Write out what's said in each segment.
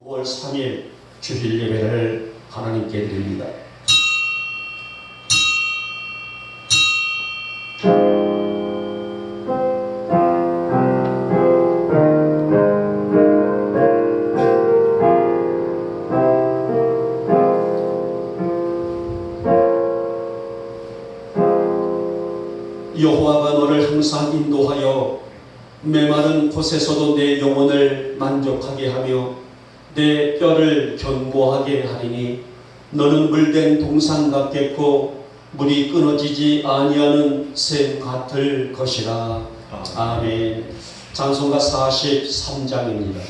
5월 3일 주일 예배를 하나님께 드립니다. 여호와가 너를 항상 인도하여 메마른 곳에서도 내 영혼을 만족하게 하며 내 뼈를 견고하게 하리니 너는 물된 동산 같겠고 물이 끊어지지 아니하는 샘 같을 것이라. 아멘. 찬송가 43장입니다.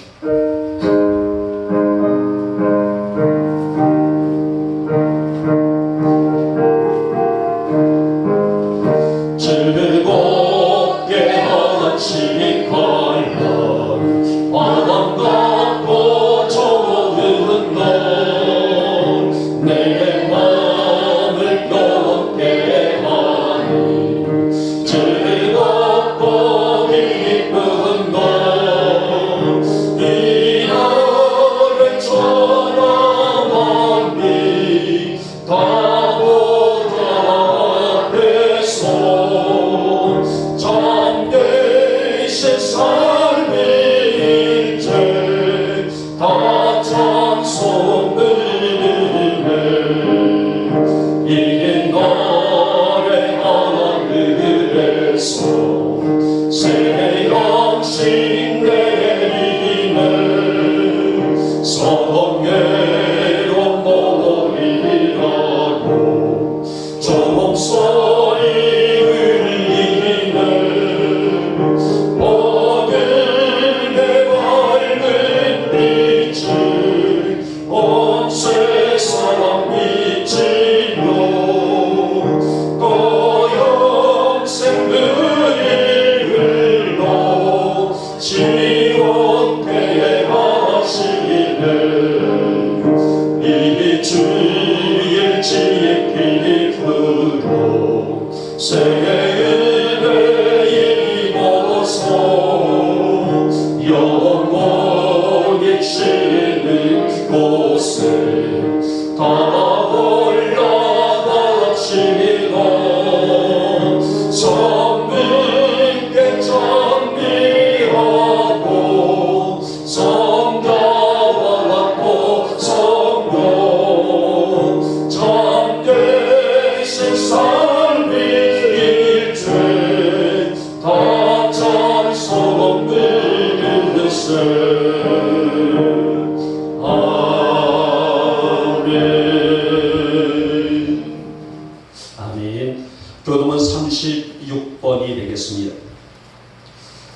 교동은 36번이 되겠습니다.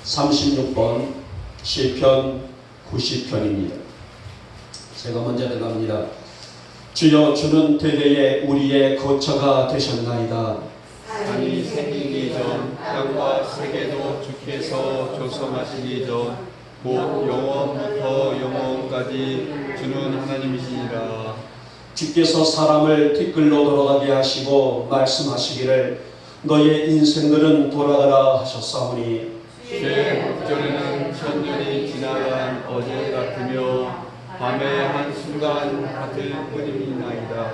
36번 시편 90편입니다. 제가 먼저 들어갑니다. 주여, 주는 되되에 우리의 거처가 되셨나이다. 산이 생기기 전 땅과 세계도 주께서 조성하시기 전 곧 영원부터 영원까지 주는 하나님이시니라. 주께서 사람을 티끌로 돌아가게 하시고 말씀하시기를 너의 인생들은 돌아가라 하셨사오니 주의 목전에는 천년이 지나간 어제 같으며 밤의 한순간 같을 뿐이니이다.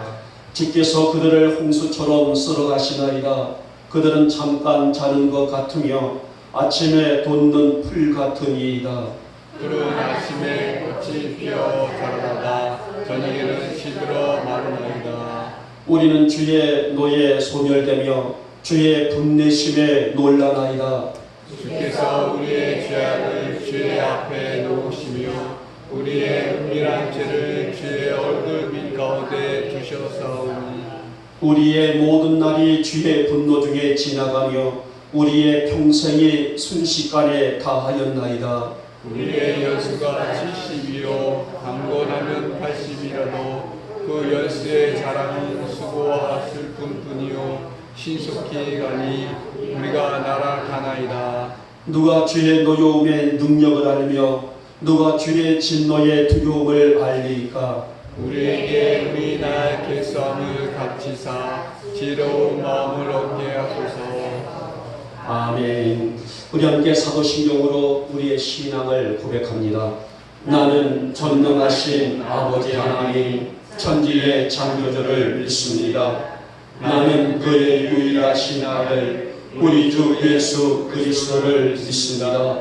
주께서 그들을 홍수처럼 쓸어가시나이다. 그들은 잠깐 자는 것 같으며 아침에 돋는 풀 같으니이다. 푸른 아침에 꽃이 피어 자라다가 저녁에는 시들어 마르나이다. 우리는 주의 노에 소멸되며 주의 분내심에 놀라나이다. 주께서 우리의 죄악을 주의 앞에 놓으시며 우리의 은밀한 죄를 주의 얼굴빛 가운데 두셨사오니 우리의 모든 날이 주의 분노 중에 지나가며 우리의 평생이 순식간에 다하였나이다. 우리의 연수가 70이요 강건하면 80이라도 그 연수의 자랑은 수고와 슬픔뿐이요 신속히 가니 우리가 날아가나이다. 누가 주의 노여움의 능력을 알며 누가 주의 진노의 두려움을 알리까? 우리에게 우리 나의 개수함을 값지사 지혜로운 마음을 얻게 하소서. 아멘. 우리 함께 사도신경으로 우리의 신앙을 고백합니다. 나는 전능하신 아버지 하나님 천지의 창조주를 믿습니다. 나는 그의 유일하신 아들 우리 주 예수 그리스도를 믿습니다.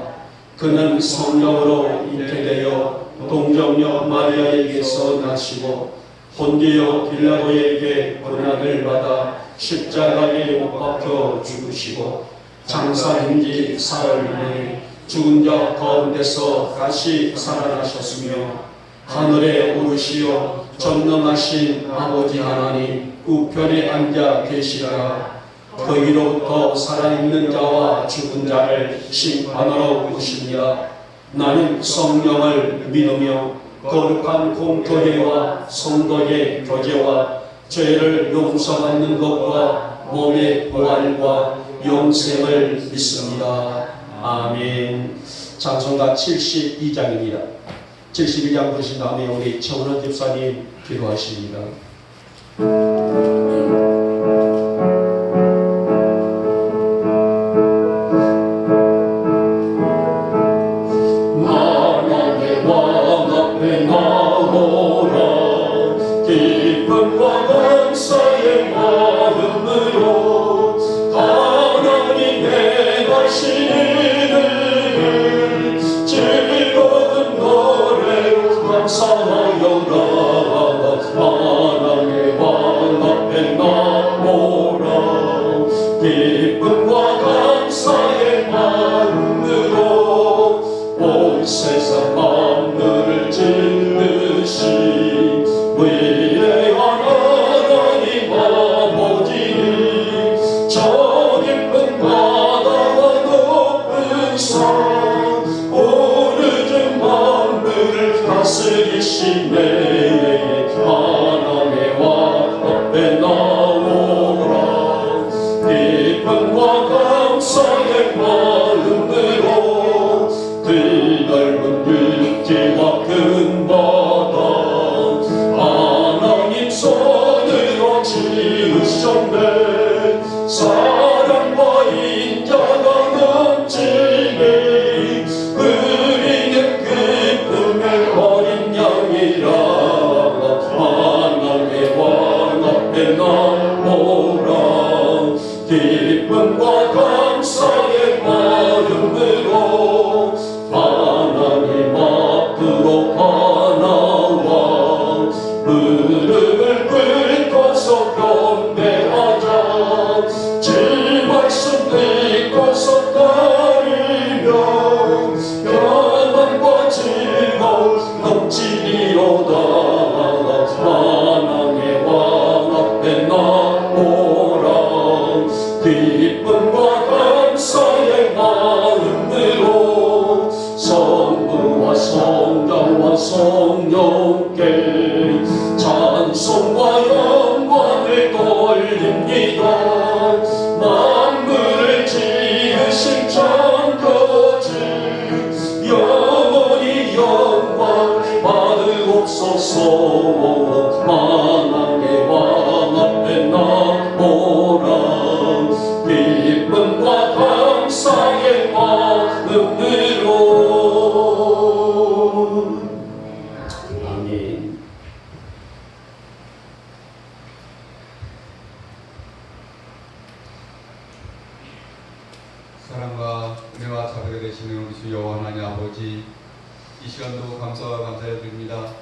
그는 성령으로 잉태되어 동정녀 마리아에게서 나시고 본디오 빌라도에게 고난을 받아 십자가에 못 박혀 죽으시고 장사한 지 사흘 만에 죽은 자 가운데서 다시 살아나셨으며 하늘에 오르시어 전능하신 아버지 하나님 우편에 앉아 계시다가 거기로부터 살아있는 자와 죽은 자를 심판하러 오십니다. 나는 성령을 믿으며 거룩한 공교회와 성도의 교제와 죄를 용서받는 것과 몸의 부활과 영생을 믿습니다. 아멘. 찬송가 72장입니다. 72장 부르신 다음에 우리 청원 집사님 기도하십니다. 기쁨과 감사의 마음으로 온 세상 만물을 지으신 위대한 하나님 아버지니 저 깊은 바다와 높은 산 오르는 만물을 다스리시네 하나님의 왕 앞에 나오라 기쁨과 감사의 마음으로 그 넓은 육지와 큰 바다 하나님 손으로 지으셨네 사랑과 인자가 넘치니 우리는 기쁨의 어린 양이라 하나님의 왕 앞에 나오라 기쁨과 감사의 마음으로 하나님 앞으로 나와 무릎을 꿇고서 경배하자 주 말씀 믿고서 따르며 평안과 즐거움 넘치리로다 하나님의 왕 앞에 나오라 기쁨과 감사의 마음으로 성부와 성자와 성령께 찬송과 영광을 돌립니다 만물을 지으신 창조주 영원히 영광 받으옵소서 하나님의 왕 앞에 나오라 기쁨과 감사의 마음으로 아멘. 사랑과 은혜와 자비가 되시는 우리 주 여호와 하나님 아버지 이 시간도 감사와 감사를 드립니다.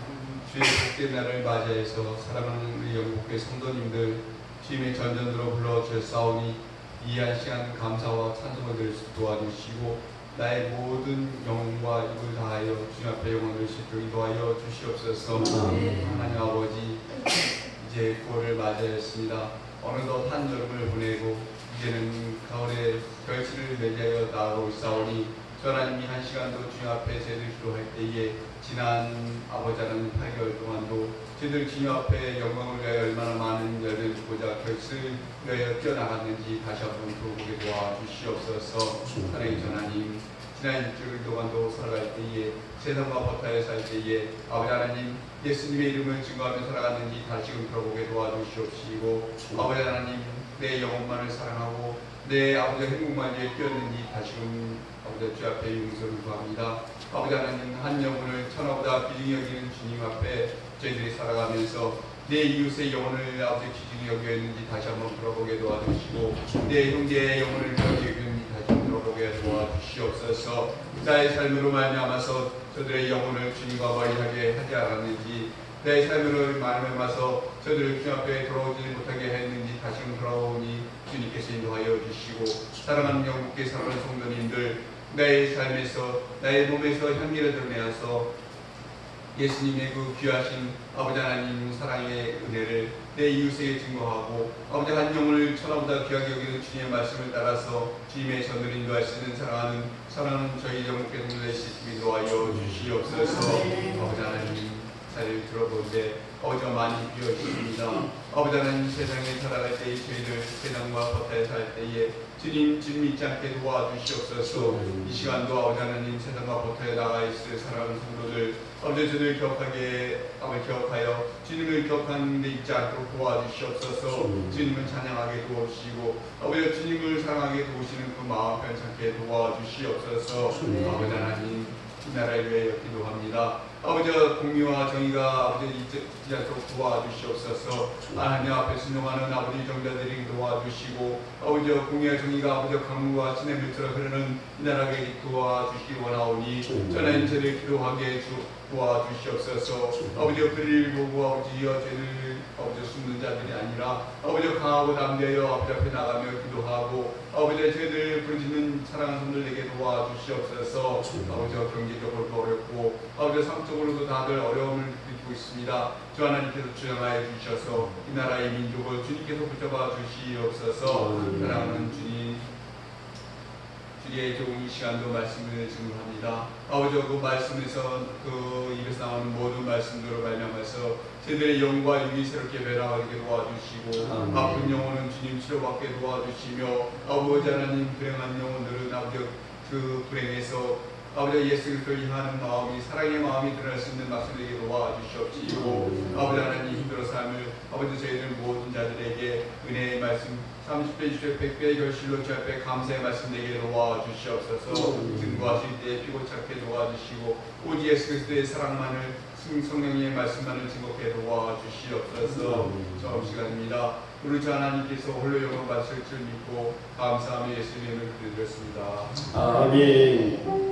주의 복된 날을 맞이해서 사랑하는 우리 영국교회 성도님들 주님의 전전으로 불러주셨사오니 이 한 시간 감사와 찬송을 드릴 수 도와주시고 나의 모든 영혼과 입을 다하여 주님 앞에 영혼을 싣고 인도하여 주시옵소서. 하나님 아버지 이제 9월을 맞이하였습니다. 어느덧 한여름을 보내고 이제는 가을의 결실을 맺어 나아가고 있사오니 주 하나님이 한 시간도 주님 앞에 제들 기도할 때에 지난 아버지 하나님 8개월 동안도 저희들 주님 앞에 영광을 위하여 얼마나 많은 열매를 주고자 결실을 위하여 뛰어나갔는지 다시 한번 돌아보게 도와주시옵소서. 하나님 하나님 지난 일주일 동안도 살아갈 때에 세상과 버타에 살 때에 아버지 하나님 예수님의 이름을 증거하며 살아갔는지 다시금 돌아보게 도와주시옵시고 아버지 하나님 내 영혼만을 사랑하고 내 아버지의 행복만 위해 뛰었는지 다시금 아버지 주 앞에 용서를 구합니다. 아버지 하나님 한 영혼을 천하보다 귀중히 여기는 주님 앞에 저희들이 살아가면서 내 이웃의 영혼을 아버지 귀중히 여겼는지 다시 한번 돌아보게 도와주시고 내 형제의 영혼을 귀중히 여겼는지 다시 한번 돌아보게 도와주시옵소서. 나의 삶으로 말미암아서 저들의 영혼을 주님과 멀리하게 하지 않았는지 내 삶으로 말미암아서 저들을 주님 앞에 돌아오지 못하게 했는지 다시 한번 돌아오니 주님께서 인도하여 주시고 사랑하는 영국계 사랑하는 성도님들 나의 삶에서 나의 몸에서 향기를 드러내어서 예수님의 그 귀하신 아버지 하나님 사랑의 은혜를 내 이웃에게 증거하고 아버지 한 영혼을 천하보다 귀하게 여기는 주님의 말씀을 따라서 주님의 전을 인도할 수 있는 사랑하는 저희 영국계 성도들 시스템이 인도하여 주시옵소서. 아버지 하나님 잘 들어보는데 아버지가 많이 비워주십니다. 아버지 하나님 세상에 살아갈 때에 저희들 세상과 겉에 살 때에 주님 믿지 않게 도와주시옵소서. 이 시간도 아버지 하나님 세상과 겉에 나가 있을 사랑하는 성도들 아버지 저들 기억하여 주님을 기억하는 데 있지 않도록 도와주시옵소서. 주님을 찬양하게 도와주시고 아버지 주님을 사랑하게 도우시는 그 마음 편찮게 도와주시옵소서. 아버지 하나님 이 나라를 위하여 기도합니다. 아버지와 공의와 정의가 아버지 잊지 않도록 도와주시옵소서. 하나님 앞에 순종하는 아버지 정자들이 도와주시고 아버지와 공의와 정의가 아버지와 강물과 진의 물처럼 흐르는 이 나라에 도와주시기 원하오니 전하인 죄를 기도하게 도와주시옵소서. 아버지와 그를 보고 아버지여 죄를 아버지 숨는 자들이 아니라 아버지와 강하고 담대하여 아버지 앞에 나가며 기도하고 아버지의 죄를 부르짖는 사랑하는 손들에게 도와주시옵소서. 아버지와 경제적으로도 어렵고 아버지와 상적으로도 다들 어려움을 느끼고 있습니다. 주 하나님께서 주장하여 주셔서 이 나라의 민족을 주님께서 붙잡아 주시옵소서. 사랑하는 주님 주의 좋은 이 시간도 말씀을 증거합니다. 아버지와 그 말씀에서 그 입에서 나오는 모든 말씀들로 말미암아서 저희들의 영과 육이 새롭게 변화하게 도와주시고 아픈 영혼은 주님 치료받게 도와주시며 아버지 하나님 불행한 영혼들은 아버지 그 불행에서 아버지 예수 그리스도를 향하는 마음이 사랑의 마음이 드러날 수 있는 말씀에게 도와주시옵시고 아버지 하나님 힘들어 삶을 아버지 저희들 모든 자들에게 은혜의 말씀 30배, 20배, 100배 결실로 주 앞에 감사의 말씀 되게 도와주시옵소서. 증거하실 때 피고 찾게 도와주시고 오직 예수 그리스도의 사랑만을 성령의 말씀만을 증거하게 도와주시옵소서. 처음 시간입니다. 우리 주 하나님께서 홀로 영광 받으실 줄 믿고 감사하며 예수님의 이름을 기도드렸습니다. 아멘.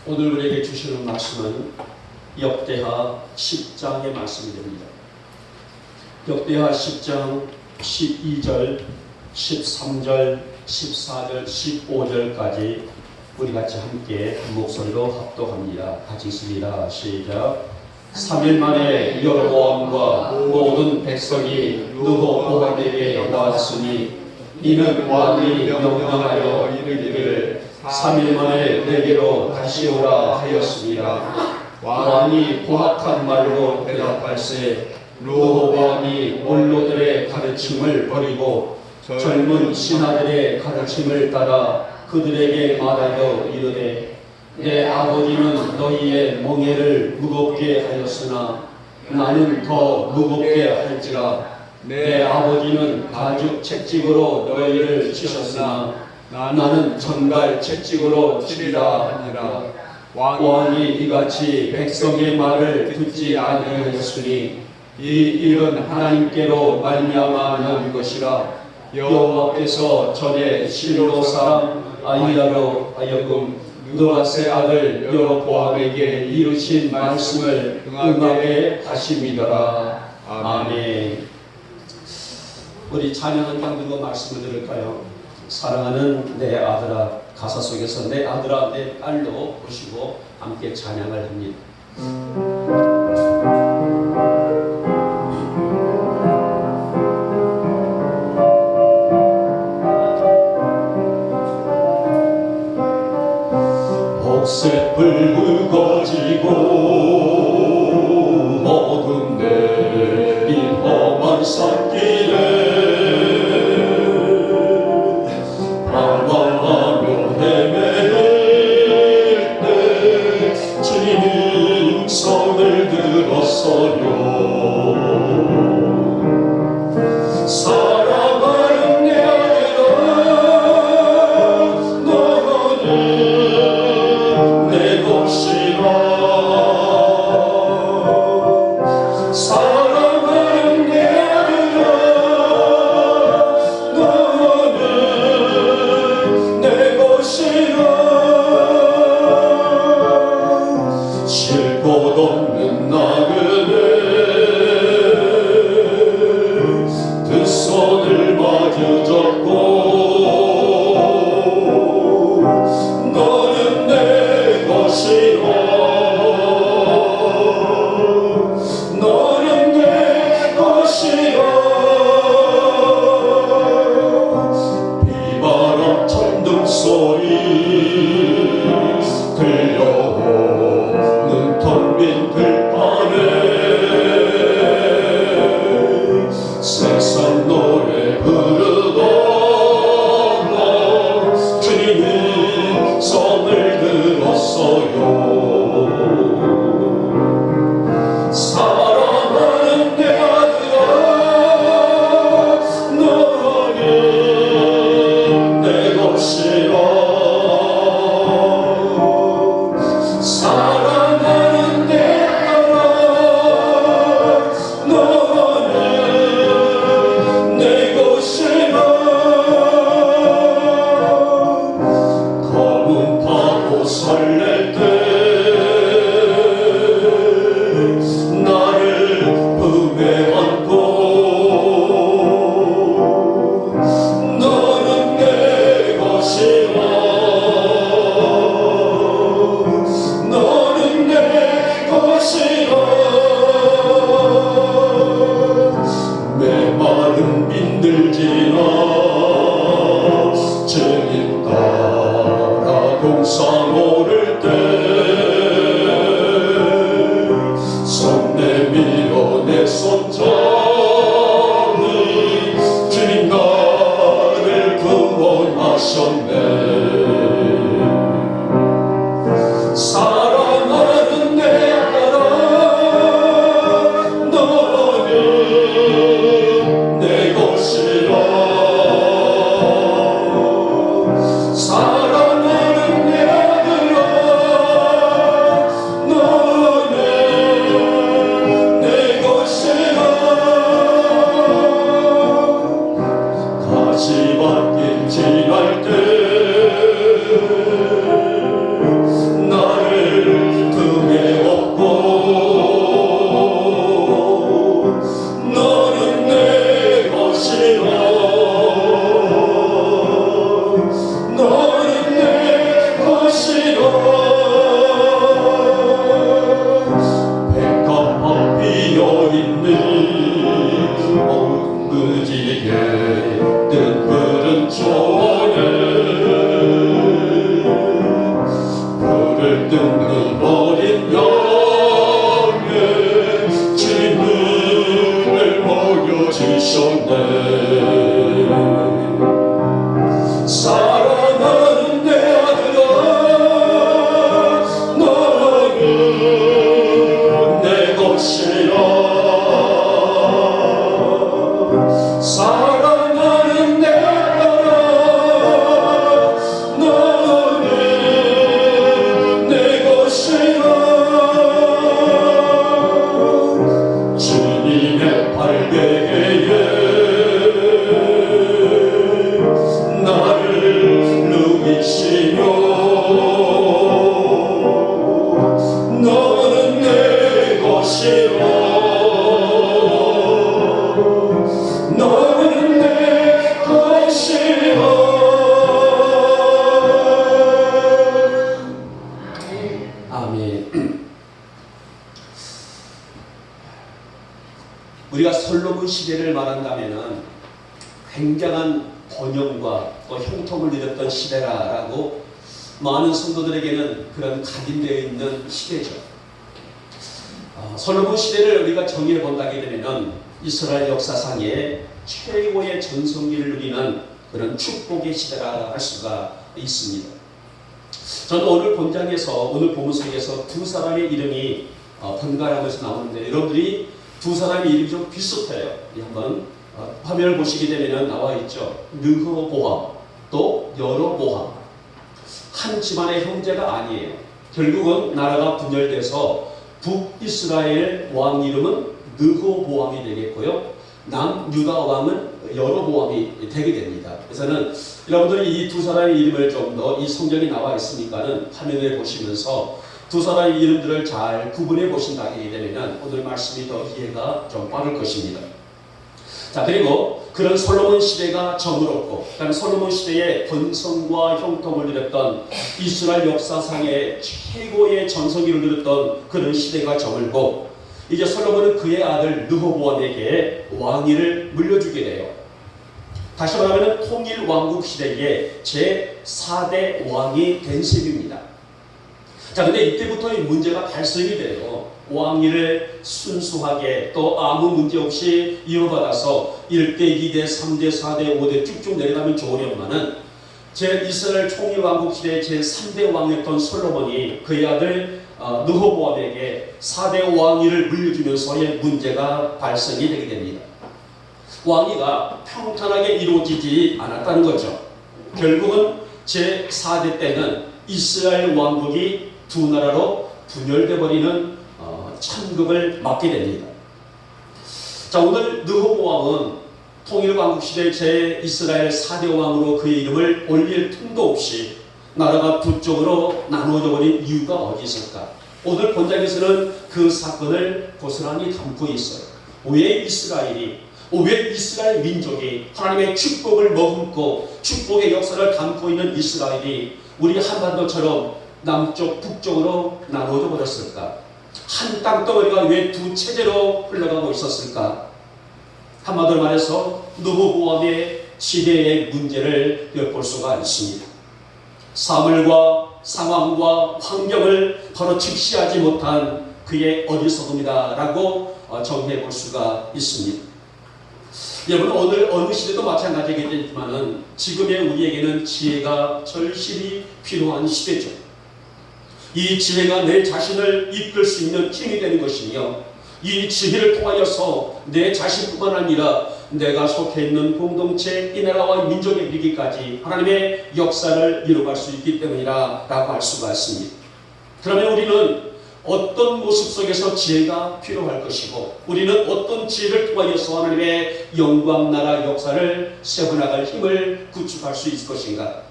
오늘 우리에게 주시는 말씀은 역대하 10장의 말씀이 됩니다. 역대하 10장 12절, 13절, 14절, 15절까지 우리 같이 함께 한 목소리로 합독합니다. 같이 읽습니다. 시작. 3일 만에 여로보암과 모든 백성이 르호보암에게 나왔으니 이는 왕이 명령하여 이르기를 3일 만에 내게로 다시 오라 하였습니다. 왕이 포악한 말로 대답할세 르호보암이 원로들의 가르침을 버리고 젊은 신하들의 가르침을 따라 그들에게 말하여 이르되 내 아버지는 너희의 멍에를 무겁게 하였으나 나는 더 무겁게 할지라. 내 아버지는 가죽 채찍으로 너희를 치셨으나 나는 전갈 채찍으로 치리라 하니라. 왕이 이같이 백성의 말을 듣지 아니하였으니 이 일은 하나님께로 말미암아 난 것이라. 여호와께서 전에 실로 사람 아히야로 하여금 느바세 아들 여로보암에게 이르신 말씀을 응하게 하심이더라. 아멘. 우리 찬양한 장 들고 말씀을 들을까요? 사랑하는 내 아들아, 가사 속에서 내 아들아 내 딸로 보시고 함께 찬양을 합니다. 복색불 굵어지고 모든 내린 험한 산길에 방황하며 헤매 쉴 곳 없는 나그네 두 손을 마주 잡고 너는 내 것이라 너는 내 것이라 비바람 천둥 소리 들려오는 텅 빈 들판에 세상 노래 부르고 주님의 손을 들었어요. 사랑하는 내 아들아 너는 내 것이라 사랑하는 내 아들아 너는 내 것이라 검은 파도 설렐 때 나를 품에 안고 너는 내 것이라 너는 내 것이라 메마른 빈들지나 주님 따라 동상 오를 때 손 내밀어 내 손잡니 주님 나를 구원하셨네. 사랑하는 내 아들아 너는 내 것이라 사랑하는 내 아들아 너는 내 것이라 가시밭길 지날 때 나를 품에 업고 너는 내 것이라 너는 내 것이라 백합화 피어있는 엉그지게 뜬 푸른 초원에 불을 뜯는 어린 양에 주님을 먹여주셨네. 사랑하는 내 아들아 너는 내 것이라 사랑하는 내 아들아 너는 내 것이라 주님의 발베개에 나를 누이시며 너는 내 것이라 너는 내 것이라. 아멘. 우리가 솔로몬 시대를 말한다면은 굉장한 번영과 또 형통을 누렸던 시대라고 많은 성도들에게는 그런 각인되어 있는 시대죠. 솔로몬 시대를 우리가 정의해 본다게 되면은 이스라엘 역사상에 최고의 전성기를 누리는 그런 축복의 시대라 할 수가 있습니다. 저는 오늘 본장에서 오늘 본문 속에서 두 사람의 이름이 번갈아가면서 나오는데 여러분들이 두 사람의 이름이 좀 비슷해요. 한번 화면을 보시게 되면 나와 있죠. 르호보암 또 여로보암. 한 집안의 형제가 아니에요. 결국은 나라가 분열돼서 북이스라엘 왕 이름은 르호보암이 되겠고요. 남유다 왕은 여로보암이 되게 됩니다. 그래서는 여러분들이 이 두 사람의 이름을 좀 더 이 성경에 나와 있으니까는 화면에 보시면서 두 사람의 이름들을 잘 구분해 보신다게 되면 오늘 말씀이 더 이해가 좀 빠를 것입니다. 자, 그리고 그런 솔로몬 시대가 저물었고, 그러니까 솔로몬 시대의 번성과 형통을 누렸던 이스라엘 역사상의 최고의 전성기를 누렸던 그런 시대가 저물고, 이제 솔로몬은 그의 아들 르호보암에게 왕위를 물려주게 돼요. 다시 말하면 통일 왕국 시대의 제4대 왕이 된 셈입니다. 자, 근데 이때부터 이 문제가 발생이 돼요. 왕위를 순수하게 또 아무 문제 없이 이어받아서 1대, 2대, 3대, 4대, 5대 쭉쭉 내려가면 좋으련만은 이스라엘 총일왕국 시대의 제3대 왕이었던 솔로몬이 그의 아들 르호보암에게 4대 왕위를 물려주면서의 문제가 발생이 되게 됩니다. 왕위가 평탄하게 이루어지지 않았다는 거죠. 결국은 제4대 때는 이스라엘 왕국이 두 나라로 분열돼 버리는 참극을 맞게 됩니다. 자, 오늘 르호보암은 통일왕국 시대 제-이스라엘 4대 왕으로 그의 이름을 올릴 틈도 없이 나라가 두 쪽으로 나누어져 버린 이유가 어디 있을까? 오늘 본장에서는 그 사건을 고스란히 담고 있어요. 왜 이스라엘 민족이 하나님의 축복을 머금고 축복의 역사를 담고 있는 이스라엘이 우리 한반도처럼 남쪽, 북쪽으로 나누어져 버렸을까? 한 땅덩어리가 왜 두 체제로 흘러가고 있었을까? 한마디로 말해서 르호보암의 지혜의 문제를 엿볼 수가 있습니다. 사물과 상황과 환경을 바로 직시하지 못한 그의 어리석음이다라고 정리해 볼 수가 있습니다. 여러분, 오늘 어느 시대도 마찬가지겠지만은 지금의 우리에게는 지혜가 절실히 필요한 시대죠. 이 지혜가 내 자신을 이끌 수 있는 힘이 되는 것이며, 이 지혜를 통하여서 내 자신뿐만 아니라 내가 속해 있는 공동체, 이 나라와 민족에 이르기까지 하나님의 역사를 이루어갈 수 있기 때문이라고 할 수가 있습니다. 그러면 우리는 어떤 모습 속에서 지혜가 필요할 것이고, 우리는 어떤 지혜를 통하여서 하나님의 영광 나라 역사를 세워나갈 힘을 구축할 수 있을 것인가?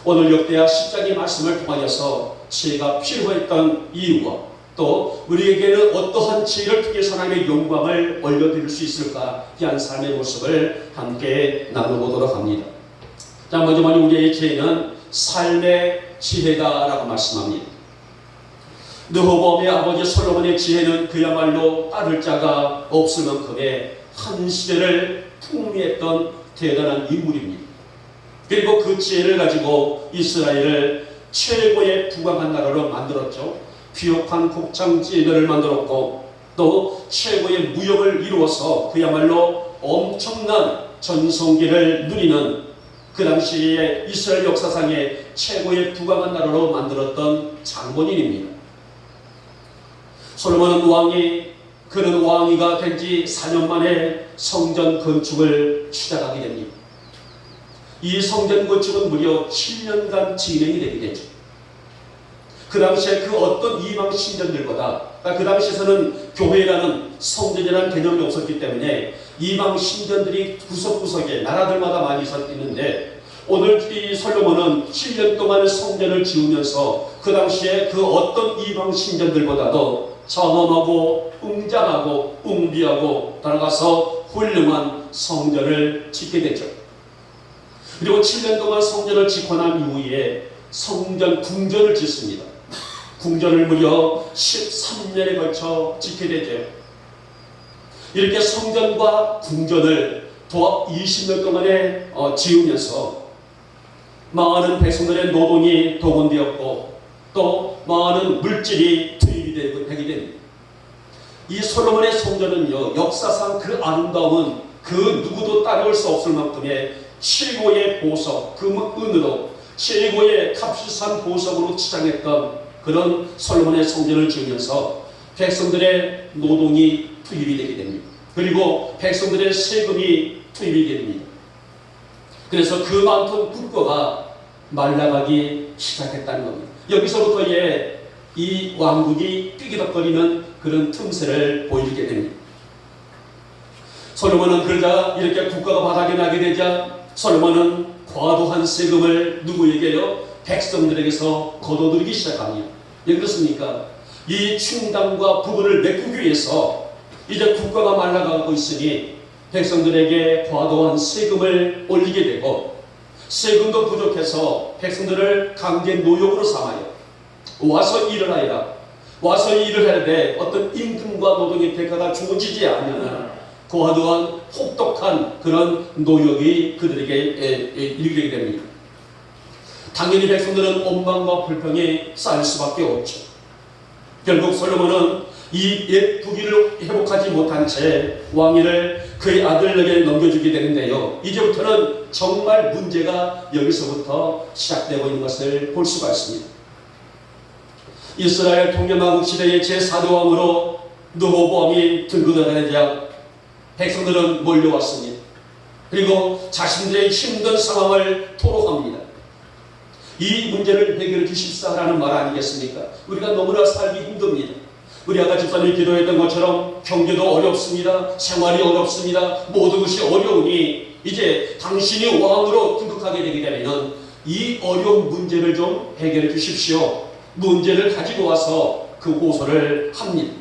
오늘 역대하 10장의 말씀을 통하여서 지혜가 필요했던 이유와 또 우리에게는 어떠한 지혜를 통해서 하나님의 영광을 올려드릴 수 있을까? 이 한 삶의 모습을 함께 나눠보도록 합니다. 자, 먼저 우리의 지혜는 삶의 지혜다라고 말씀합니다. 르호보암의 아버지 솔로몬의 지혜는 그야말로 따를 자가 없을 만큼의 한 시대를 풍미했던 대단한 인물입니다. 그리고 그 지혜를 가지고 이스라엘을 최고의 부강한 나라로 만들었죠. 비옥한 곡창 지혜를 만들었고 또 최고의 무역을 이루어서 그야말로 엄청난 전성기를 누리는 그 당시에 이스라엘 역사상의 최고의 부강한 나라로 만들었던 장본인입니다. 솔로몬은 그는 왕위가 된 지 4년 만에 성전 건축을 시작하게 됩니다. 이 성전 건축은 무려 7년간 진행이 되게 되죠. 그 당시에 그 어떤 이방 신전들보다, 그 당시에서는 교회라는 성전이라는 개념이 없었기 때문에 이방 신전들이 구석구석에 나라들마다 많이 있었는데, 오늘 이 솔로몬은 7년 동안 성전을 지으면서 그 당시에 그 어떤 이방 신전들보다도 장엄하고 웅장하고 웅비하고 따라가서 훌륭한 성전을 짓게 되죠. 그리고 7년 동안 성전을 짓고 난 이후에 궁전을 짓습니다. 궁전을 무려 13년에 걸쳐 짓게 되죠. 이렇게 성전과 궁전을 도합 20년 동안에 지으면서 많은 백성들의 노동이 동원되었고 또 많은 물질이 투입이 되게 됩니다. 이 솔로몬의 성전은요, 역사상 그 아름다움은 그 누구도 따라올 수 없을 만큼의 최고의 보석, 은으로 최고의 값비싼 보석으로 치장했던 그런 솔로몬의 성전을 지으면서 백성들의 노동이 투입이 되게 됩니다. 그리고 백성들의 세금이 투입이 됩니다. 그래서 그 많던 국고가 말라가기 시작했다는 겁니다. 여기서부터의 이 왕국이 삐기덕거리는 그런 틈새를 보이게 됩니다. 솔로몬은 그러자 이렇게 국가가 바닥에 나게 되자 솔로몬은 과도한 세금을 누구에게요? 백성들에게서 걷어들이기 시작합니다. 왜 그렇습니까? 이 충당과 부분을 메꾸기 위해서 이제 국가가 말라가고 있으니 백성들에게 과도한 세금을 올리게 되고, 세금도 부족해서 백성들을 강제 노역으로 삼아요. 와서 일을 하여라. 와서 일을 하는데 어떤 임금과 노동의 대가가 주어지지 않으면 과도한 혹독한 그런 노역이 그들에게 이르게 됩니다. 당연히 백성들은 원망과 불평이 쌓일 수밖에 없죠. 결국 솔로몬은 이 옛 부귀를 회복하지 못한 채 왕위를 그의 아들에게 넘겨주게 되는데요. 이제부터는 정말 문제가 여기서부터 시작되고 있는 것을 볼 수가 있습니다. 이스라엘 통념왕국 시대의 제4대 왕으로 르호보암이 등극하자 백성들은 몰려왔습니다. 그리고 자신들의 힘든 상황을 토로합니다. 이 문제를 해결해 주십사라는 말 아니겠습니까? 우리가 너무나 살기 힘듭니다. 우리 아까 집사님이 기도했던 것처럼 경제도 어렵습니다. 생활이 어렵습니다. 모든 것이 어려우니 이제 당신이 왕으로 등극하게 되게 되면 이 어려운 문제를 좀 해결해 주십시오. 문제를 가지고 와서 그 호소를 합니다.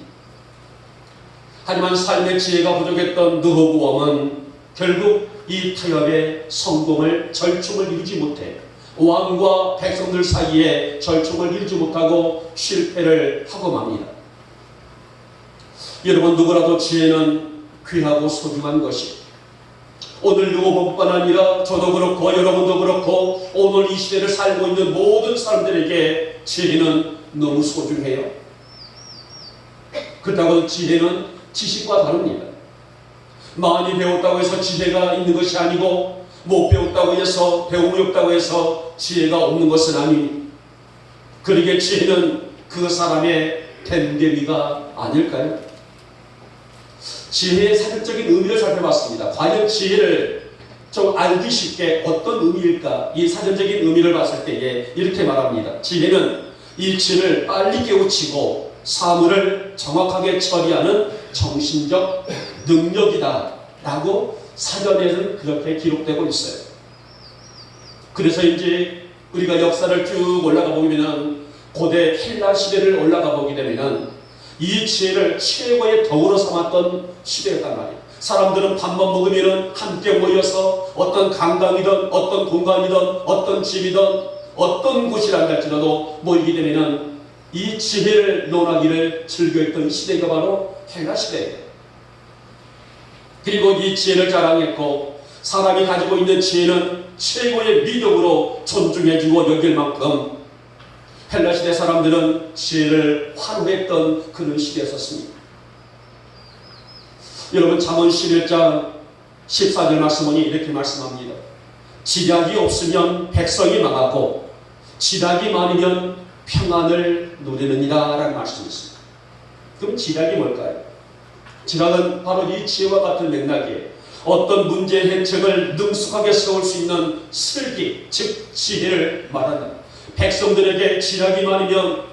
하지만 삶의 지혜가 부족했던 르호보암은 결국 이 타협의 성공을 절충을 이루지 못해 왕과 백성들 사이에 절충을 이루지 못하고 실패를 하고 맙니다. 여러분, 누구라도 지혜는 귀하고 소중한 것이, 오늘 르호보암뿐만 아니라 저도 그렇고 여러분도 그렇고 오늘 이 시대를 살고 있는 모든 사람들에게 지혜는 너무 소중해요. 그렇다고 지혜는 지식과 다릅니다. 많이 배웠다고 해서 지혜가 있는 것이 아니고 못 배웠다고 해서 배움이 없다고 해서 지혜가 없는 것은 아닙니다. 그러기에 지혜는 그 사람의 됨됨이가 아닐까요? 지혜의 사전적인 의미를 살펴봤습니다. 과연 지혜를 좀 알기 쉽게 어떤 의미일까? 이 사전적인 의미를 봤을 때에 이렇게 말합니다. 지혜는 일치를 빨리 깨우치고 사물을 정확하게 처리하는 정신적 능력이다 라고 사전에는 그렇게 기록되고 있어요. 그래서 이제 우리가 역사를 쭉 올라가 보면 고대 헬라 시대를 올라가 보게 되면 이 지혜를 최고의 덕으로 삼았던 시대였단 말이에요. 사람들은 밥만 먹으면 함께 모여서 어떤 강당이든 어떤 공간이든 어떤 집이든 어떤 곳이라 할지라도 모이게 되면 이 지혜를 논하기를 즐겨했던 시대가 바로 헬라 시대예요. 그리고 이 지혜를 자랑했고 사람이 가지고 있는 지혜는 최고의 미덕으로 존중해주고 여길 만큼 헬라 시대 사람들은 지혜를 환호했던 그런 시대였었습니다. 여러분, 잠언 11장 14절 말씀은 이렇게 말씀합니다. 지략이 없으면 백성이 망하고 지략이 많으면 평안을 누리느니라 라는 말씀이 있습니다. 그럼 지략이 뭘까요? 지략은 바로 이 지혜와 같은 맥락이에요. 어떤 문제 해책을 능숙하게 세울 수 있는 슬기, 즉 지혜를 말한다. 백성들에게 지략이 많으면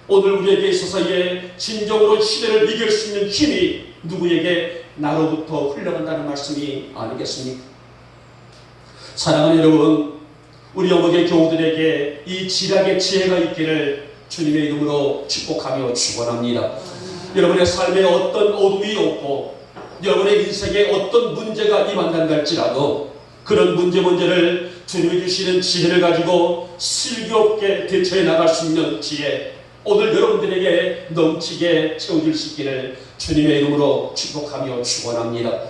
오늘 우리에게 있어서의 진정으로 시대를 이길 수 있는 힘이 누구에게 나로부터 흘러간다는 말씀이 아니겠습니까? 사랑하는 여러분, 우리 어머니의 교우들에게 이 지략의 지혜가 있기를 주님의 이름으로 축복하며 축원합니다. 여러분의 삶에 어떤 어둠이 없고 여러분의 인생에 어떤 문제가 임한다는 할지라도 그런 문제를 주님이 주시는 지혜를 가지고 슬기롭게 대처해 나갈 수 있는 지혜, 오늘 여러분들에게 넘치게 채워줄 수 있기를 주님의 이름으로 축복하며 축원합니다.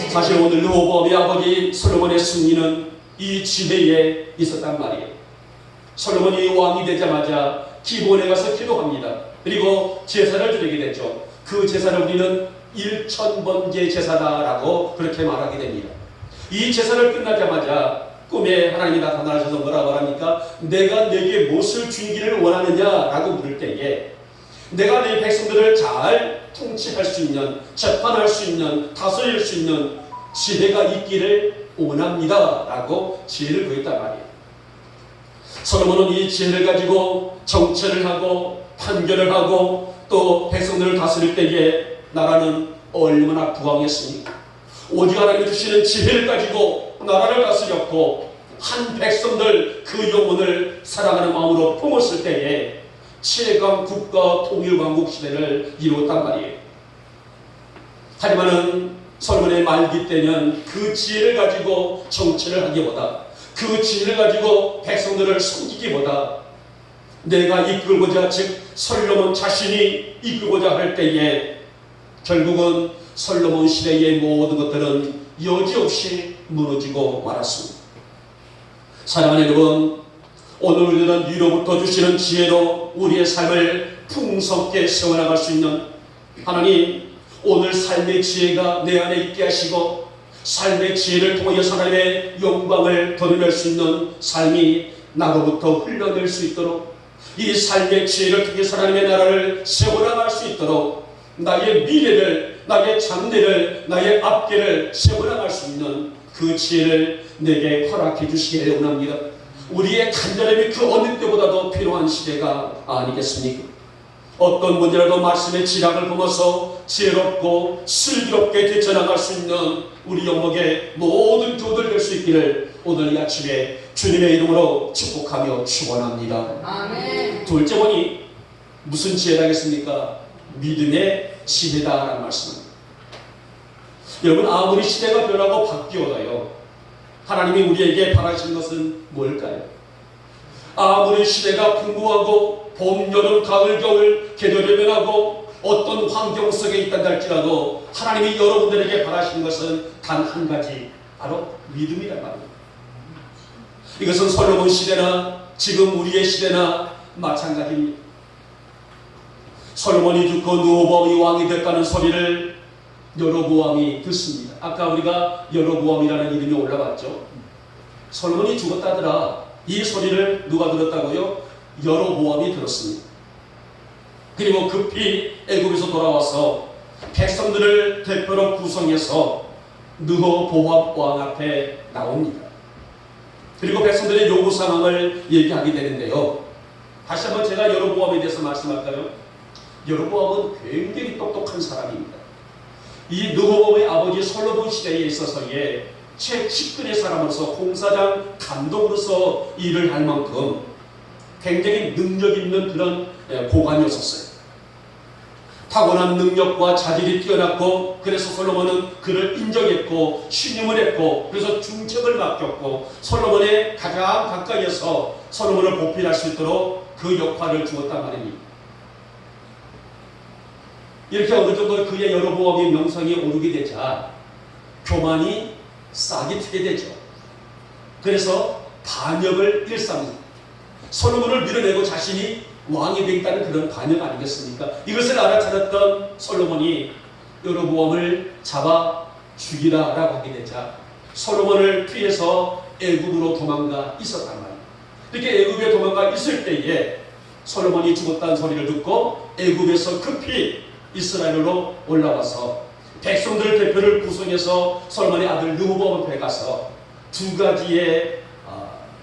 사실 오늘 르호보암의 아버지 솔로몬의 승리는 이 지혜에 있었단 말이에요. 솔로몬이 왕이 되자마자 기브온에 가서 기도합니다. 그리고 제사를 드리게 되죠. 그 제사를 우리는 1000번째 제사다라고 그렇게 말하게 됩니다. 이 제사를 끝나자마자 꿈에 하나님이 나타나셔서 뭐라고 합니까? 내가 내게 무엇을 주기를 원하느냐라고 물을 때에 내가 내 백성들을 잘 통치할 수 있는, 재판할 수 있는, 다스릴 수 있는 지혜가 있기를 원합니다 라고 지혜를 구했단 말이에요. 솔로몬은 이 지혜를 가지고 정체를 하고 판결을 하고 또 백성들을 다스릴 때에 나라는 얼마나 부강했습니까? 오직 하나님이 주시는 지혜를 가지고 나라를 다스렸고 한 백성들 그 영혼을 사랑하는 마음으로 품었을 때에 최강 국가 통일왕국 시대를 이루었단 말이에요. 하지만은 솔로몬의 말기 때는 그 지혜를 가지고 정치를 하기보다, 그 지혜를 가지고 백성들을 섬기기보다, 내가 이끌고자, 즉 솔로몬 자신이 이끌고자 할 때에 결국은 솔로몬 시대의 모든 것들은 여지없이 무너지고 말았습니다. 사랑하는 여러분, 오늘 우리는 위로부터 주시는 지혜로 우리의 삶을 풍성하게 세워나갈 수 있는 하나님, 오늘 삶의 지혜가 내 안에 있게 하시고 삶의 지혜를 통하여 하나님의 영광을 드러낼 수 있는 삶이 나로부터 흘러낼 수 있도록, 이 삶의 지혜를 통해 하나님의 나라를 세워나갈 수 있도록 나의 미래를, 나의 장래를, 나의 앞길을 세워나갈 수 있는 그 지혜를 내게 허락해 주시기를 원합니다. 우리의 간절함이 그 어느 때보다도 필요한 시대가 아니겠습니까? 어떤 문제라도 말씀의 지략을 보면서 지혜롭고 슬기롭게 되쳐나갈 수 있는 우리 영목의 모든 교들 될 수 있기를 오늘 이 아침에 주님의 이름으로 축복하며 축원합니다. 아멘. 둘째 번이 무슨 지혜라겠습니까? 믿음의 지혜다라는 말씀입니다. 여러분, 아무리 시대가 변하고 바뀌어도요, 하나님이 우리에게 바라시는 것은 뭘까요? 아무리 시대가 풍부하고 봄, 여름, 가을, 겨울 계절이 변하고 어떤 환경 속에 있다 할지라도 하나님이 여러분들에게 바라시는 것은 단 한 가지, 바로 믿음이란 말입니다. 이것은 솔로몬 시대나 지금 우리의 시대나 마찬가지입니다. 솔로몬이 죽고 르호보암이 왕이 됐다는 소리를 여로보암이 듣습니다. 아까 우리가 여로보암이라는 이름이 올라갔죠. 솔로몬이 죽었다더라, 이 소리를 누가 들었다고요? 여로보암이 들었습니다. 그리고 급히 애굽에서 돌아와서 백성들을 대표로 구성해서 르호보암 왕 앞에 나옵니다. 그리고 백성들의 요구 상황을 얘기하게 되는데요. 다시 한번 제가 여로보암에 대해서 말씀할까요? 여로보암은 굉장히 똑똑한 사람입니다. 이 르호보암의 아버지 솔로몬 시대에 있어서의 최측근의 사람으로서, 공사장 감독으로서 일을 할 만큼 굉장히 능력 있는 그런 고관이었었어요. 타고난 능력과 자질이 뛰어났고, 그래서 솔로몬은 그를 인정했고 신임을 했고, 그래서 중책을 맡겼고 솔로몬의 가장 가까이에서 솔로몬을 보필할 수 있도록 그 역할을 주었단 말입니다. 이렇게 어느 정도 그의 여로보암의 명성이 오르게 되자 교만이 싹이 트게 되죠. 그래서 반역을 일삼습니다. 솔로몬을 밀어내고 자신이 왕이 되겠다는 그런 반역 아니겠습니까? 이것을 알아차렸던 솔로몬이 여로보암을 잡아 죽이라라고 하게 되자 솔로몬을 피해서 애굽으로 도망가 있었단 말이에요. 이렇게 애굽에 도망가 있을 때에 솔로몬이 죽었다는 소리를 듣고 애굽에서 급히 이스라엘로 올라와서 백성들 대표를 구성해서 솔로몬의 아들 르호보암 앞에 가서 두 가지의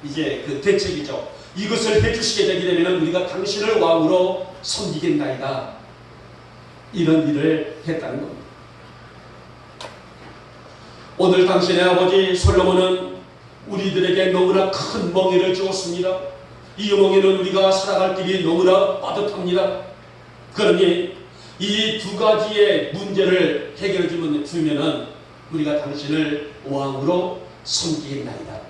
이제 그 대책이죠. 이것을 해주시게 되게 되면 우리가 당신을 왕으로 섬기겠나이다, 이런 일을 했다는 겁니다. 오늘 당신의 아버지 솔로몬은 우리들에게 너무나 큰 멍에를 주었습니다. 이 멍에는 우리가 살아갈 길이 너무나 빠듯합니다. 그러니 이 두 가지의 문제를 해결해 주면은 우리가 당신을 왕으로 섬기겠나이다.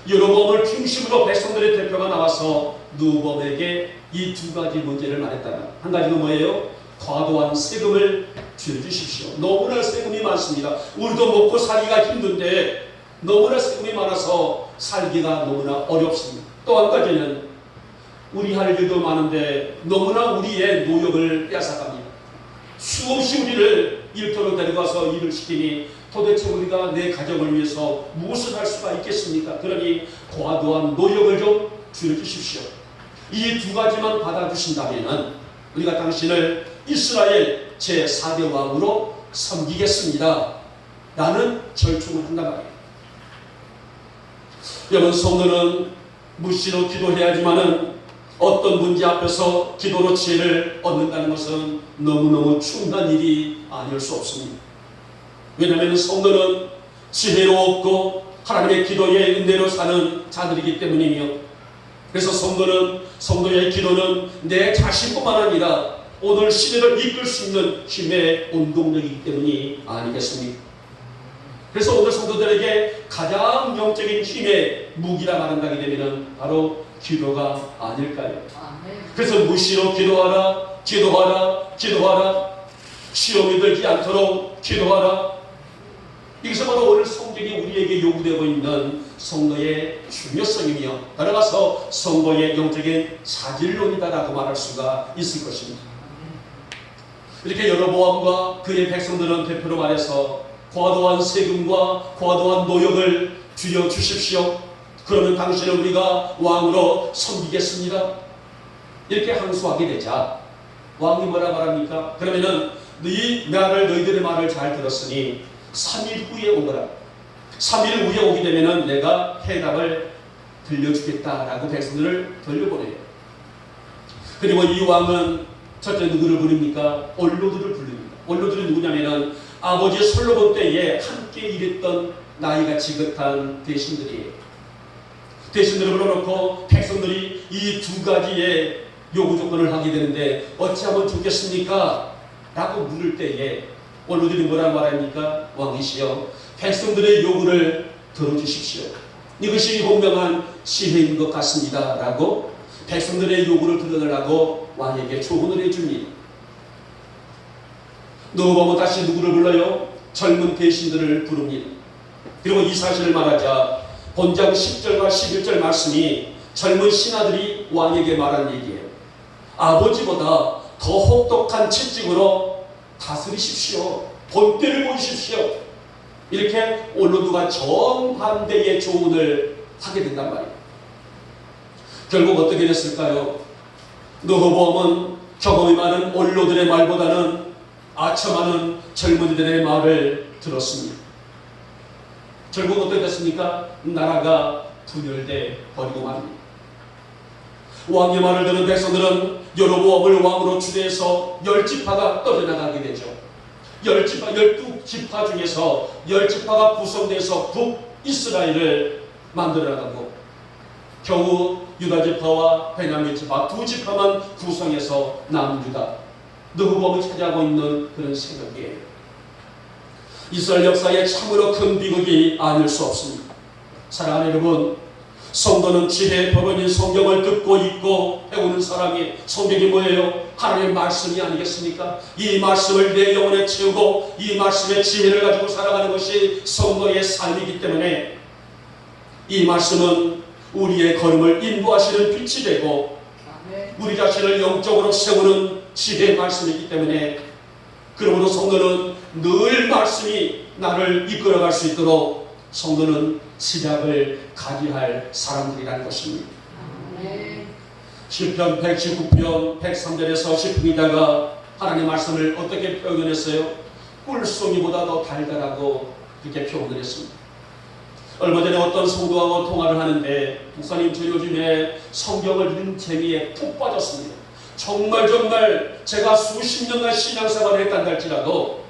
여로보암을 중심으로 백성들의 대표가 나와서 르호보암에게 이 두 가지 문제를 말했다면, 한 가지는 뭐예요? 과도한 세금을 줄여주십시오. 너무나 세금이 많습니다. 우리도 먹고 살기가 힘든데 너무나 세금이 많아서 살기가 너무나 어렵습니다. 또 한 가지는 우리 할 일도 많은데 너무나 우리의 노역을 뺏어갑니다. 수없이 우리를 일터로 데려가서 일을 시키니 도대체 우리가 내 가정을 위해서 무엇을 할 수가 있겠습니까? 그러니 과도한 노역을 좀 줄여주십시오. 이 두 가지만 받아주신다면 우리가 당신을 이스라엘 제4대 왕으로 섬기겠습니다, 라는 절충을 한단 말이에요. 여러분, 성도는 무시로 기도해야지만은 어떤 문제 앞에서 기도로 지혜를 얻는다는 것은 너무너무 충분한 일이 아닐 수 없습니다. 왜냐하면 성도는 지혜로 얻고 하나님의 기도의 은혜로 사는 자들이기 때문이며, 그래서 성도는 성도의 기도는 내 자신뿐만 아니라 오늘 시대를 이끌 수 있는 힘의 운동력이기 때문이 아니겠습니까? 그래서 오늘 성도들에게 가장 영적인 힘의 무기라 말한다게 되면 바로 기도가 아닐까요? 그래서 무시로 기도하라, 기도하라, 기도하라. 시험이 들지 않도록 기도하라. 이것이 바로 오늘 성경이 우리에게 요구되고 있는 성도의 중요성이며 따라가서 성도의 영적인 자질론이다라고 말할 수가 있을 것입니다. 이렇게 여로보암과 그의 백성들은 대표로 말해서 과도한 세금과 과도한 노역을 줄여 주십시오. 그러면 당신을 우리가 왕으로 섬기겠습니다. 이렇게 항소하게 되자 왕이 뭐라 말합니까? 그러면은 너희들의 말을 잘 들었으니 3일 후에 오거라. 3일 후에 오게 되면은 내가 해답을 들려주겠다라고 백성들을 돌려보내요. 그리고 이 왕은 첫째 누구를 부릅니까? 원로들을 부릅니다. 원로들은 누구냐면은 아버지 솔로몬 때에 함께 일했던 나이가 지긋한 대신들이에요. 대신들을 불러놓고 백성들이 이 두 가지의 요구 조건을 하게 되는데 어찌하면 좋겠습니까? 라고 물을 때에 원로들이 뭐라고 말합니까? 왕이시여 백성들의 요구를 들어주십시오. 이것이 공명한 시혜인 것 같습니다. 라고 백성들의 요구를 들어달라고 왕에게 조언을 해줍니다. 너보면 다시 누구를 불러요? 젊은 대신들을 부릅니다. 그리고 이 사실을 말하자 본장 10절과 11절 말씀이 젊은 신하들이 왕에게 말한 얘기예요. 아버지보다 더 혹독한 채찍으로 다스리십시오. 본때를 보이십시오. 이렇게 원로들과 정반대의 조언을 하게 된단 말이에요. 결국 어떻게 됐을까요? 르호보암은 경험이 많은 원로들의 말보다는 아첨하는 젊은이들의 말을 들었습니다. 결국 어떻게 됐습니까? 나라가 분열돼 버리고 말입니다. 왕의 말을 듣는 백성들은 여로보암을 왕으로 추대해서 10지파가 떠져나가게 되죠. 12지파 중에서 10지파가 구성돼서 북이스라엘을 만들어나가고 겨우 유다지파와 베냐민 지파 두 지파만 구성해서 남유다 르호보암을 차지하고 있는 그런 새벽이에요. 이스라엘 역사에 참으로 큰 비극이 아닐 수 없습니다. 사랑하는 여러분, 성도는 지혜의 법원인 성경을 듣고 읽고 배우는 사람이 성경이 뭐예요? 하나님의 말씀이 아니겠습니까? 이 말씀을 내 영혼에 채우고 이 말씀의 지혜를 가지고 살아가는 것이 성도의 삶이기 때문에 이 말씀은 우리의 걸음을 인도하시는 빛이 되고 우리 자신을 영적으로 세우는 지혜의 말씀이기 때문에 그러므로 성도는 늘 말씀이 나를 이끌어갈 수 있도록 성도는 시작을 가지할 사람들이라는 것입니다. 시편 119편 103절에서 시편이다가 하나님의 말씀을 어떻게 표현했어요? 꿀송이보다 더 달달하고 그렇게 표현을 했습니다. 얼마 전에 어떤 성도하고 통화를 하는데 목사님 저 요즘에 성경을 읽는 재미에 푹 빠졌습니다. 정말 제가 수십 년간 신앙생활을 했단다 할지라도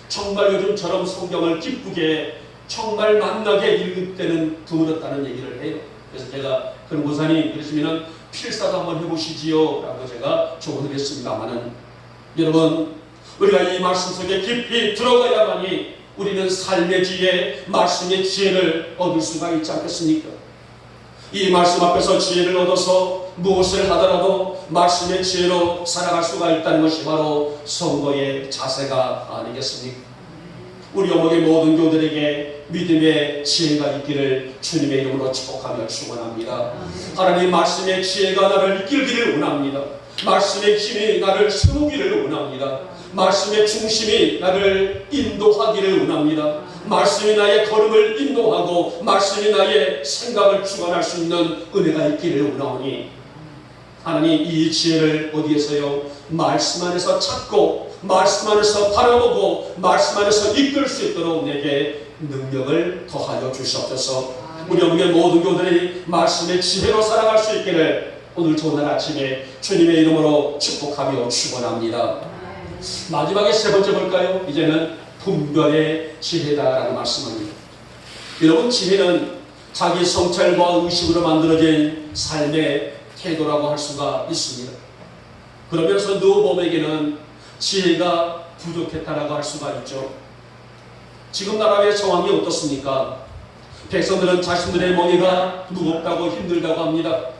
정말 요즘처럼 성경을 기쁘게 정말 만나게 읽을 때는 드물었다는 얘기를 해요. 그래서 제가 그 목사님 그러시면은 필사도 한번 해보시지요 라고 제가 조언을 했습니다만은 여러분 우리가 이 말씀 속에 깊이 들어가야만이 우리는 삶의 지혜, 말씀의 지혜를 얻을 수가 있지 않겠습니까? 이 말씀 앞에서 지혜를 얻어서 무엇을 하더라도 말씀의 지혜로 살아갈 수가 있다는 것이 바로 성도의 자세가 아니겠습니까? 우리 어머니 모든 교들에게 믿음의 지혜가 있기를 주님의 이름으로 축복하며 축원합니다. 하나님 말씀의 지혜가 나를 이끌기를 원합니다. 말씀의 힘이 나를 세우기를 원합니다. 말씀의 중심이 나를 인도하기를 원합니다. 말씀이 나의 걸음을 인도하고 말씀이 나의 생각을 주관할 수 있는 은혜가 있기를 원하오니 하나님 이 지혜를 어디에서요? 말씀 안에서 찾고 말씀 안에서 바라보고 말씀 안에서 이끌 수 있도록 내게 능력을 더하여 주시옵소서. 우리 영계 모든 교들이 말씀의 지혜로 살아갈 수 있기를 오늘 좋은 날 아침에 주님의 이름으로 축복하며 축원합니다. 마지막에 세 번째 볼까요? 이제는 분별의 지혜다라는 말씀입니다. 여러분 지혜는 자기 성찰과 의식으로 만들어진 삶의 태도라고 할 수가 있습니다. 그러면서 르호보암에게는 지혜가 부족했다라고 할 수가 있죠. 지금 나라의 상황이 어떻습니까? 백성들은 자신들의 멍에가 무겁다고 힘들다고 합니다.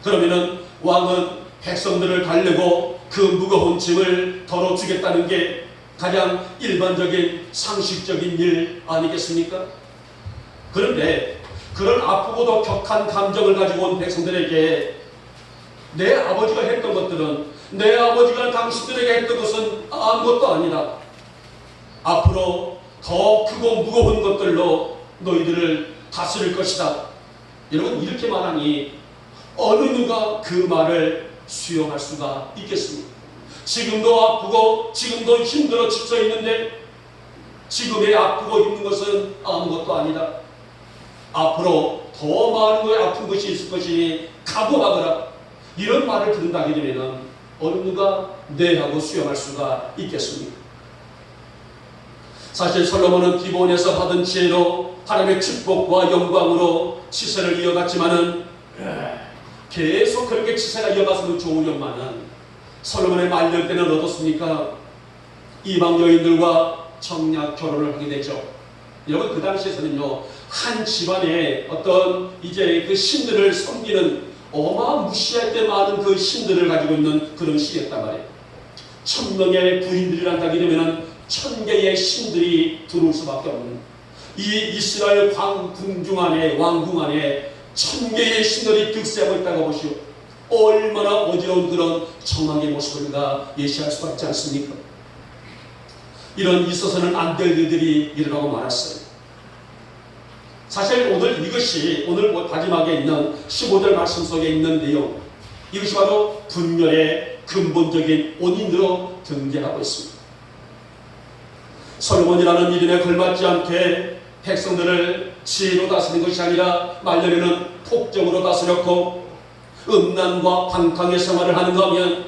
그러면은 왕은 백성들을 달래고 그 무거운 짐을 덜어주겠다는 게 가장 일반적인 상식적인 일 아니겠습니까? 그런데 그런 아프고도 격한 감정을 가지고 온 백성들에게 내 아버지가 했던 것들은, 내 아버지가 당신들에게 했던 것은 아무것도 아니다. 앞으로 더 크고 무거운 것들로 너희들을 다스릴 것이다. 여러분, 이렇게 말하니 어느 누가 그 말을 수용할 수가 있겠습니까? 지금도 아프고 지금도 힘들어 지쳐 있는데 지금의 아프고 힘든 것은 아무것도 아니다. 앞으로 더 많은 거에 아픈 것이 있을 것이니 각오하거라. 이런 말을 듣는다게 되면 어느 누가 네 하고 수용할 수가 있겠습니까? 사실 솔로몬은 기본에서 받은 지혜로 하나님의 축복과 영광으로 치세를 이어갔지만은 계속 그렇게 치세가 이어갔으면 좋으련만은 솔로몬의 말년 때는 어떻습니까? 이방 여인들과 청약 결혼을 하게 되죠. 여러분, 그 당시에서는요, 한 집안에 어떤 이제 그 신들을 섬기는 어마무시할 때 많은 그 신들을 가지고 있는 그런 시기였단 말이에요. 1000명의 부인들이란다게 되면은 1000개의 신들이 들어올 수밖에 없는, 이 이스라엘 궁중 안에, 왕궁 안에 1000개의 신들이 득세하고 있다고 보시오. 얼마나 어지러운 그런 정황의 모습을 우리가 예시할 수가 있지 않습니까? 이런 있어서는 안 될 일들이 일어나고 말았어요. 사실 오늘 이것이 오늘 마지막에 있는 15절 말씀 속에 있는 내용, 이것이 바로 분열의 근본적인 원인으로 등장하고 있습니다. 솔로몬이라는 이름에 걸맞지 않게 백성들을 지혜로 다스리는 것이 아니라 말년에는 폭정으로 다스렸고 음란과 방탕의 생활을 하는가 하면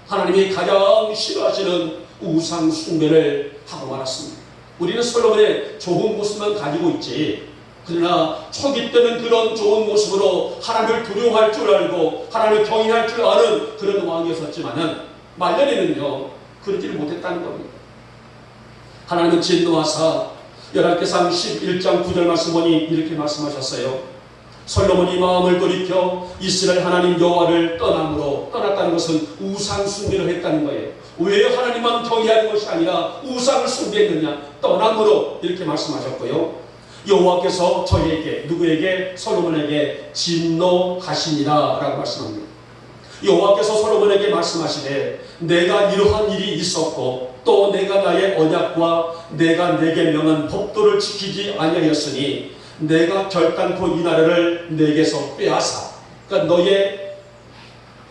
하나님이 가장 싫어하시는 우상 숭배를 하고 말았습니다. 우리는 솔로몬의 좋은 모습만 가지고 있지, 그러나 초기 때는 그런 좋은 모습으로 하나님을 두려워할 줄 알고 하나님을 경외할 줄 아는 그런 왕이었었지만은 말년에는요 그러지를 못했다는 겁니다. 하나님은 진노하사 열왕기상 11장 9절 말씀 보니 이렇게 말씀하셨어요. 솔로몬이 마음을 돌이켜 이스라엘 하나님 여호와를 떠났다는 것은 우상 숭배를 했다는 거예요. 왜 하나님만 경외하는 것이 아니라 우상을 숭배했느냐? 떠남으로 이렇게 말씀하셨고요. 여호와께서 저희에게, 누구에게? 솔로몬에게 진노하시니라 라고 말씀합니다. 여호와께서 솔로몬에게 말씀하시되 내가 이러한 일이 있었고 또 내가 나의 언약과 내가 내게 명한 법도를 지키지 아니하였으니 내가 결단코 이 나라를 내게서 빼앗아, 그러니까 너의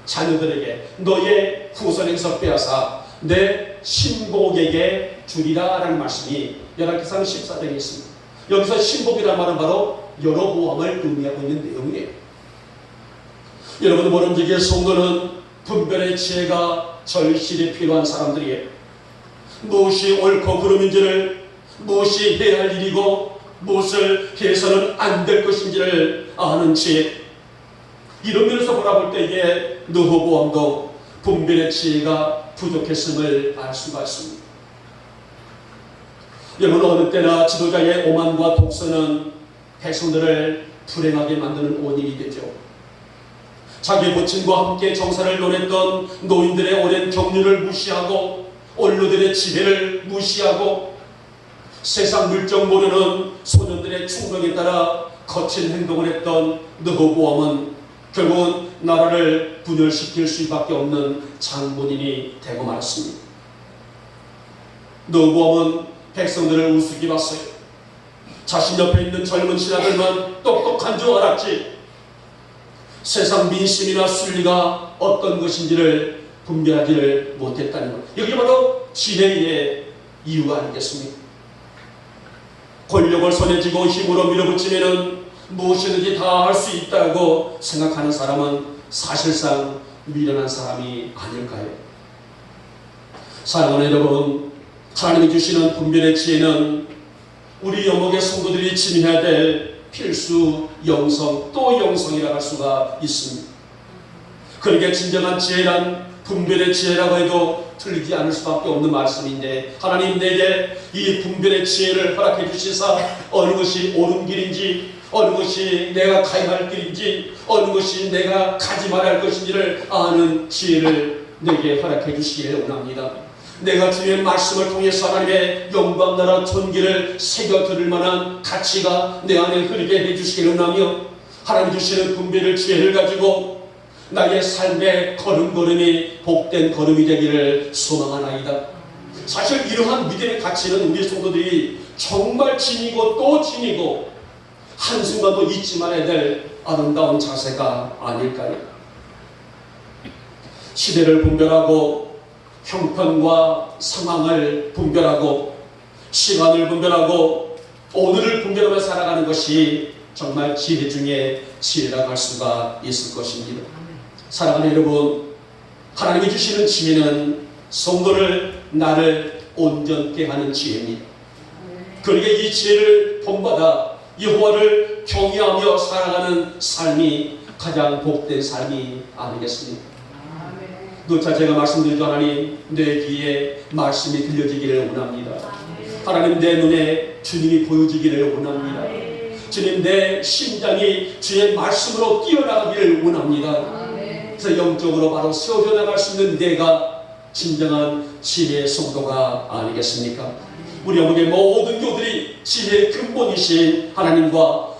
자녀들에게, 너의 후손에게서 빼앗아 내 신복에게 주리라 라는 말씀이 열왕기상 14장에 있습니다. 여기서 신복이라는 말은 바로 여로보암을 의미하고 있는 내용이에요. 여러분, 모름지기의 성도는 분별의 지혜가 절실히 필요한 사람들이에요. 무엇이 옳고 그름인지를, 무엇이 해야 할 일이고 무엇을 해서는 안 될 것인지를 아는 지혜, 이런 면에서 바라볼 때에 르호보암도 분별의 지혜가 부족했음을 알 수가 있습니다. 여러분, 어느 때나 지도자의 오만과 독선은 백성들을 불행하게 만드는 원인이 되죠. 자기 부친과 함께 정사를 논했던 노인들의 오랜 경륜을 무시하고 원로들의 지혜를 무시하고 세상 물정 모르는 소년들의 충동에 따라 거친 행동을 했던 르호보암은 결국은 나라를 분열시킬 수밖에 없는 장본인이 되고 말았습니다. 르호보암은 백성들을 우습게 봤어요. 자신 옆에 있는 젊은 신하들만 똑똑한 줄 알았지 세상 민심이나 순리가 어떤 것인지를 분별하지를 못했다는 것, 여기 바로 지혜의 이유가 아니겠습니까? 권력을 손에 쥐고 힘으로 밀어붙이면 무엇이든지 다 할 수 있다고 생각하는 사람은 사실상 미련한 사람이 아닐까요? 사랑하는 여러분, 하나님이 주시는 분별의 지혜는 우리 영역의 성도들이 지니해야 될 필수 영성 또 영성이라고 할 수가 있습니다. 그러게 진정한 지혜란 분별의 지혜라고 해도 틀리지 않을 수밖에 없는 말씀인데, 하나님 내게 이 분별의 지혜를 허락해 주시사 어느 것이 옳은 길인지, 어느 것이 내가 가야 할 길인지, 어느 것이 내가 가지 말아야 할 것인지를 아는 지혜를 내게 허락해 주시기를 원합니다. 내가 주의 말씀을 통해서 하나님의 영광 나라 존귀를 새겨 들을 만한 가치가 내 안에 흐르게 해주시기를 원하며, 하나님 주시는 분별의 지혜를 가지고 나의 삶의 걸음걸음이 복된 걸음이 되기를 소망하나이다. 사실 이러한 믿음의 가치는 우리 성도들이 정말 지니고 또 지니고 한순간도 잊지 말아야 될 아름다운 자세가 아닐까요? 시대를 분별하고 형편과 상황을 분별하고 시간을 분별하고 오늘을 분별하며 살아가는 것이 정말 지혜 중에 지혜라고 할 수가 있을 것입니다. 사랑하는 여러분, 하나님이 주시는 지혜는 성도를 나를 온전케 하는 지혜입니다. 그러게 이 지혜를 본받아 여호와를 경외하며 살아가는 삶이 가장 복된 삶이 아니겠습니까? 누차 제가 말씀드리죠. 하나님, 내 귀에 말씀이 들려지기를 원합니다. 하나님, 내 눈에 주님이 보여지기를 원합니다. 주님, 내 심장이 주의 말씀으로 뛰어나가기를 원합니다. 그래서 영적으로 바로 세워져 나갈 수 있는 내가 진정한 지혜의 성도가 아니겠습니까? 우리 영국의 모든 교들이 지혜의 근본이신 하나님과